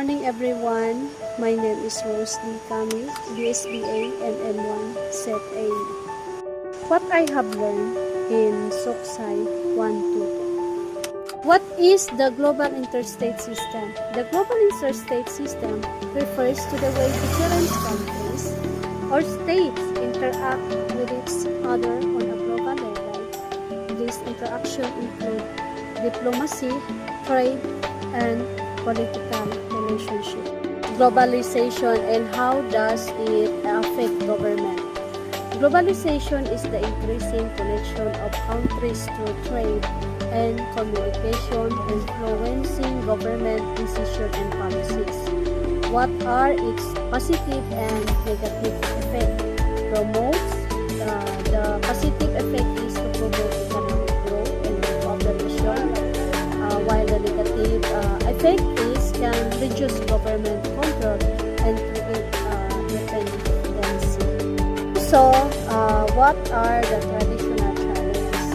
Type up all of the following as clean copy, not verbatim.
Morning everyone, my name is Rose D. Kami, BSBA MM1 Set A. What I have learned in Soksai 1-2. What is the global interstate system? The global interstate system refers to the way different countries or states interact with each other on a global level. This interaction include diplomacy, trade, and political relationship. Globalization and how does it affect government? Globalization is the increasing connection of countries through trade and communication, influencing government decisions and policies. What are its positive and negative effects? The positive effect is to promote economic growth and cooperation, while the negative effect is can reduce government control and create dependency. So, what are the traditional challenges?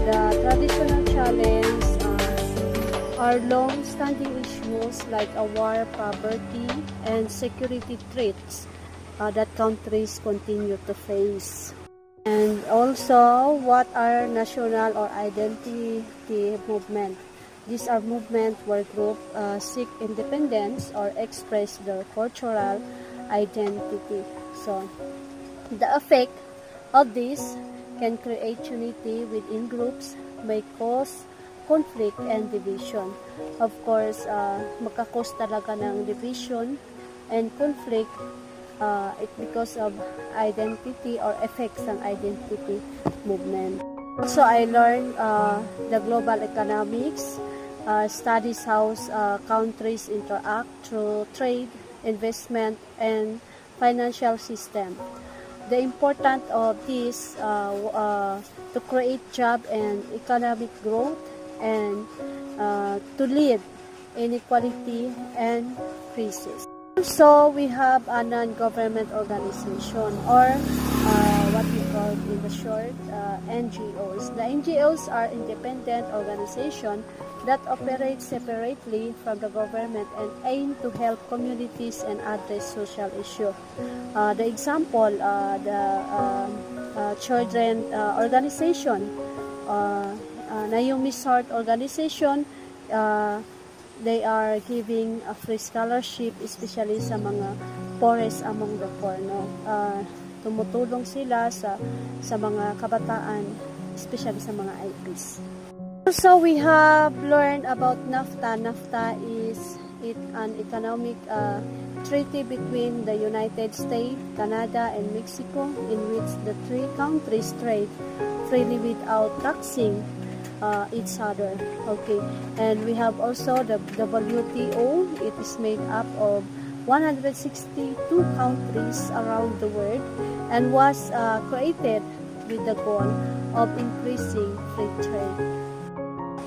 The traditional challenges are long-standing issues like war, poverty, and security threats that countries continue to face. And also, what are national or identity movement? These are movements where groups seek independence or express their cultural identity. So, the effect of this can create unity within groups, may cause conflict and division. Of course, magkakos talaga ng division and conflict because of identity or effects ng identity movement. Also, I learned the global economics, studies how countries interact through trade, investment, and financial system. The importance of this to create job and economic growth and to lead inequality and crisis. Also, we have a non-government organization or what we call in the short NGOs. The NGOs are independent organizations that operate separately from the government and aim to help communities and address social issues. The example, the children organization, Naomi's Heart organization, they are giving a free scholarship especially sa mga poorest among the poor. Tumutulong sila sa mga kabataan, especially sa mga IPs. Also, we have learned about NAFTA. NAFTA is an economic treaty between the United States, Canada, and Mexico, in which the three countries trade freely without taxing each other. Okay, and we have also the WTO. It is made up of 162 countries around the world and was created with the goal of increasing free trade.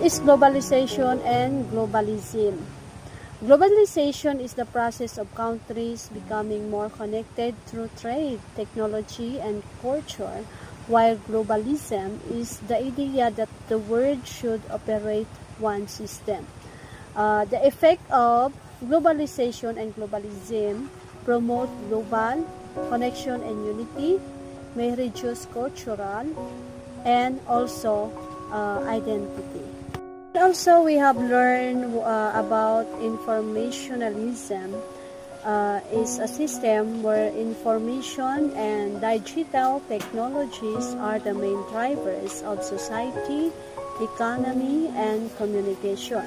Is globalization and globalism. Globalization is the process of countries becoming more connected through trade, technology, and culture, while globalism is the idea that the world should operate one system. The effect of globalization and globalism promote global connection and unity, may reduce cultural and also identity. Also, we have learned about informationalism. Is a system where information and digital technologies are the main drivers of society, economy, and communication.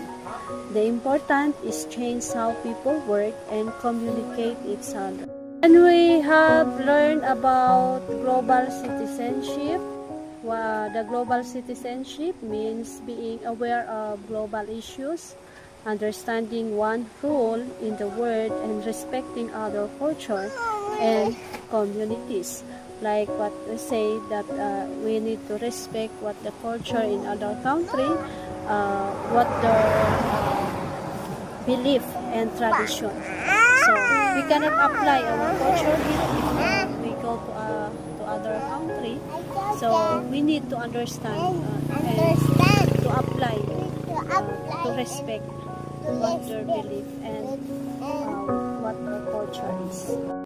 The important is change how people work and communicate each other. And we have learned about global citizenship. The global citizenship means being aware of global issues, understanding one role in the world, and respecting other culture and communities. Like what we say that we need to respect what the culture in other country, what their belief and tradition. So we cannot apply our culture here if we go to other country. So we need to understand and to apply to respect what their belief and guys.